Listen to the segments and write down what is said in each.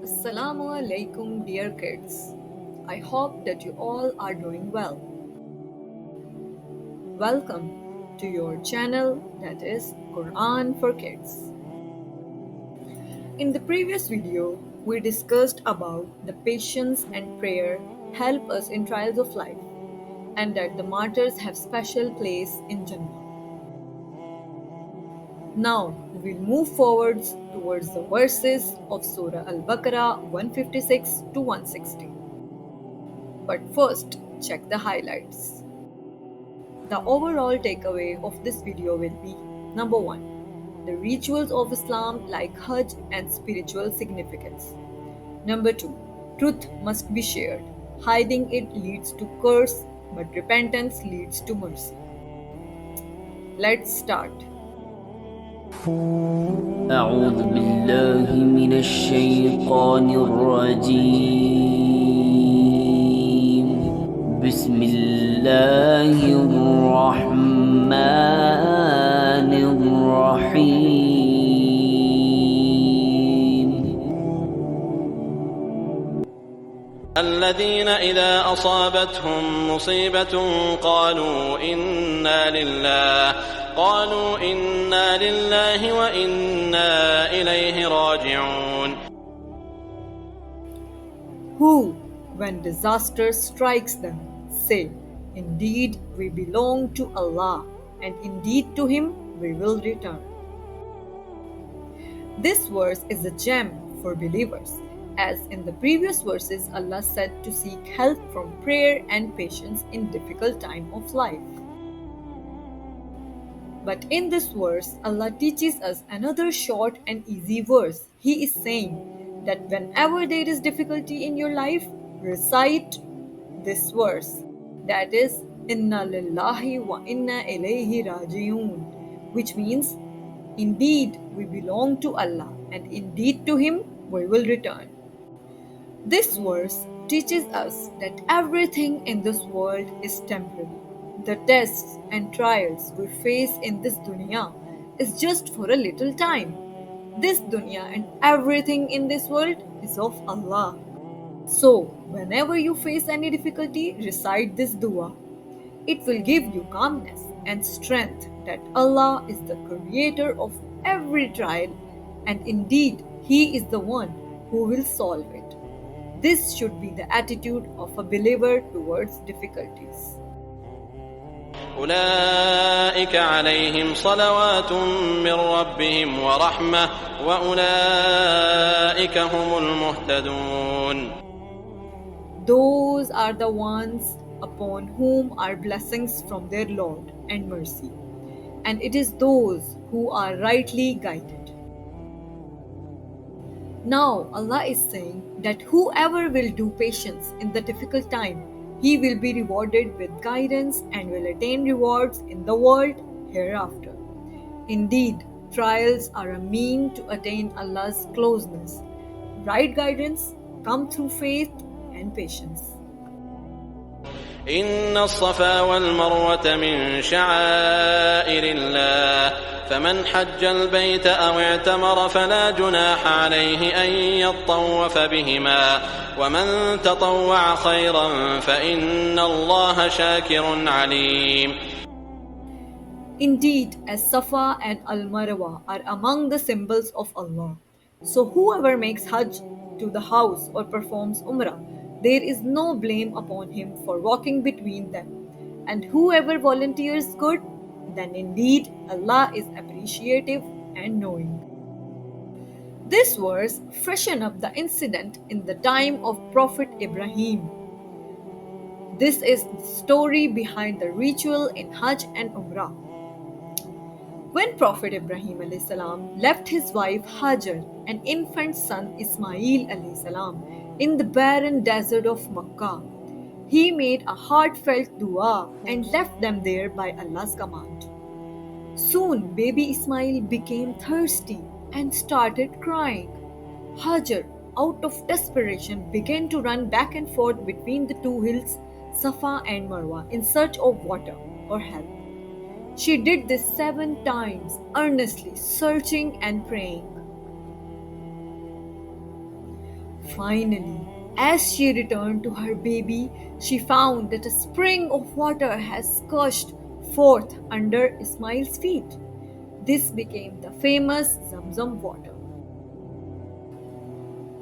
Assalamu alaikum, dear kids. I hope that you all are doing well. Welcome to your channel that is Quran for Kids. In the previous video, we discussed about the patience and prayer help us in trials of life and that the martyrs have special place in Jannah. Now we'll move forwards towards the verses of Surah Al-Baqarah 156 to 160. But first, check the highlights. The overall takeaway of this video will be: number 1. The rituals of Islam like Hajj and spiritual significance. Number 2. Truth must be shared. Hiding it leads to curse, but repentance leads to mercy. Let's start. أعوذ بالله من الشيطان الرجيم بسم الله الرحمن الرحيم الذين إذا أصابتهم مصيبة قالوا إنا لله وإنا إليه راجعون. Who, when disaster strikes them, say, "Indeed we belong to Allah, and indeed to Him we will return." This verse is a gem for believers, as in the previous verses Allah said to seek help from prayer and patience in difficult time of life. But in this verse, Allah teaches us another short and easy verse. He is saying that whenever there is difficulty in your life, recite this verse. That is, Inna lillahi wa inna ilayhi raji'un, which means, indeed we belong to Allah, and indeed to Him we will return. This verse teaches us that everything in this world is temporary. The tests and trials we face in this dunya is just for a little time. This dunya and everything in this world is of Allah. So, whenever you face any difficulty, recite this dua. It will give you calmness and strength that Allah is the creator of every trial, and indeed He is the one who will solve it. This should be the attitude of a believer towards difficulties. أولئك عليهم صلوات من ربهم ورحمة وأولئك هم المهتدون. Those are the ones upon whom are blessings from their Lord and mercy, and it is those who are rightly guided. Now Allah is saying that whoever will do patience in the difficult time, he will be rewarded with guidance and will attain rewards in the world hereafter. Indeed, trials are a mean to attain Allah's closeness. Right guidance comes through faith and patience. إن الصفا والمروة من شعائر الله فمن حج البيت أو اعتمر فلا جناح عليه أن يطوف بهما ومن تطوع خيرا فإن الله شاكر عليم. Indeed, as Safa and Al-Marwa are among the symbols of Allah. So whoever makes Hajj to the house or performs Umrah, there is no blame upon him for walking between them. And whoever volunteers good, then indeed Allah is appreciative and knowing. This verse freshen up the incident in the time of Prophet Ibrahim. This is the story behind the ritual in Hajj and Umrah. When Prophet Ibrahim salam left his wife Hajar and infant son Ismail salam in the barren desert of Makkah, he made a heartfelt dua and left them there by Allah's command. Soon baby Ismail became thirsty and started crying. Hajar, out of desperation, began to run back and forth between the two hills, Safa and Marwa, in search of water or help. She did this 7 times, earnestly searching and praying. Finally, as she returned to her baby, she found that a spring of water has gushed forth under Ismail's feet. This became the famous Zamzam water.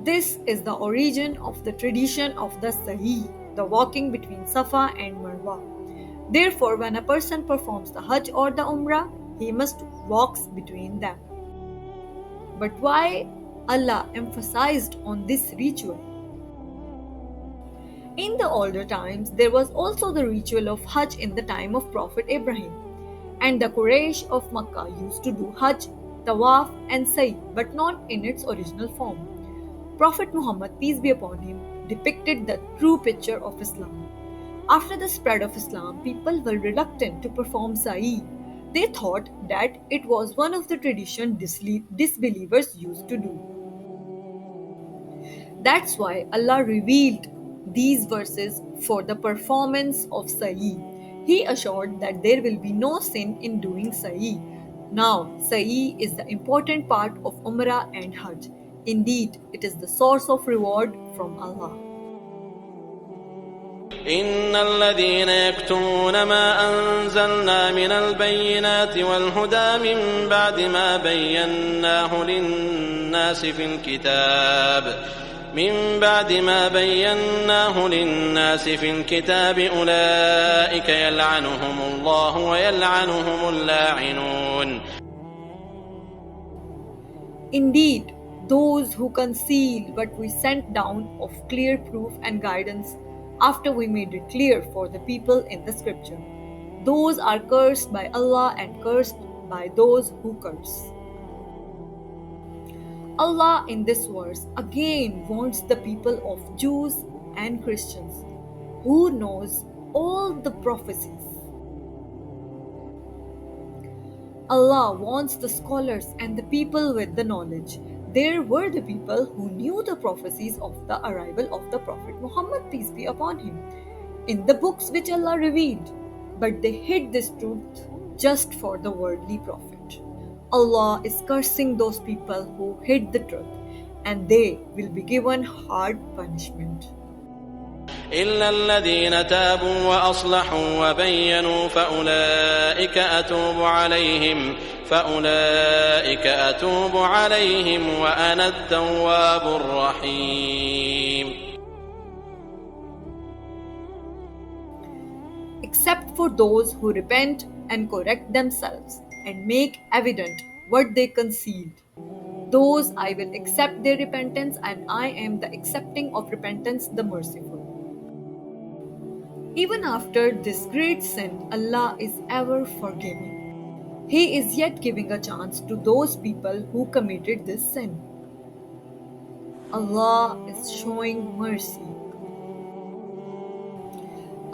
This is the origin of the tradition of the Sa'i, the walking between Safa and Marwa. Therefore, when a person performs the Hajj or the Umrah, he must walk between them. But why Allah emphasized on this ritual? In the older times, there was also the ritual of Hajj in the time of Prophet Ibrahim. And the Quraysh of Makkah used to do Hajj, Tawaf, and Sa'i, but not in its original form. Prophet Muhammad, peace be upon him, depicted the true picture of Islam. After the spread of Islam, people were reluctant to perform Sa'i. They thought that it was one of the tradition disbelievers used to do. That's why Allah revealed these verses for the performance of Sa'i. He assured that there will be no sin in doing Sa'i. Now, Sa'i is the important part of Umrah and Hajj. Indeed, it is the source of reward from Allah. إن الذين يكتمون ما أنزلنا من البينات والهدى من بعد ما بيناه للناس في الكتاب أولئك يلعنهم الله ويلعنهم اللاعنون. Indeed, those who conceal what we sent down of clear proof and guidance after we made it clear for the people in the scripture, those are cursed by Allah and cursed by those who curse. Allah in this verse again warns the people of Jews and Christians who knows all the prophecies. Allah warns the scholars and the people with the knowledge. There were the people who knew the prophecies of the arrival of the Prophet Muhammad, peace be upon him, in the books which Allah revealed, but they hid this truth just for the worldly profit. Allah is cursing those people who hid the truth, and they will be given hard punishment. إلا الذين تابوا وأصلحوا وبينوا فأولئك أتوب عليهم وأنا التواب الرحيم. Except for those who repent and correct themselves and make evident what they concealed. Those I will accept their repentance, and I am the accepting of repentance, the merciful. Even after this great sin, Allah is ever forgiving. He is yet giving a chance to those people who committed this sin. Allah is showing mercy.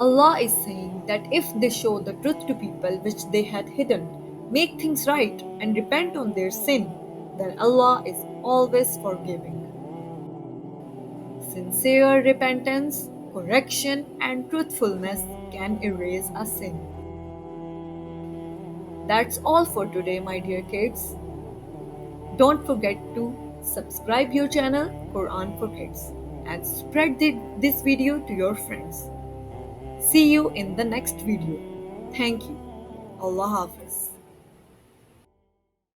Allah is saying that if they show the truth to people which they had hidden, make things right, and repent on their sin, then Allah is always forgiving. Sincere repentance, correction, and truthfulness can erase a sin. That's all for today, my dear kids. Don't forget to subscribe your channel Quran for Kids and spread this video to your friends. See you in the next video. Thank you. Allah Hafiz.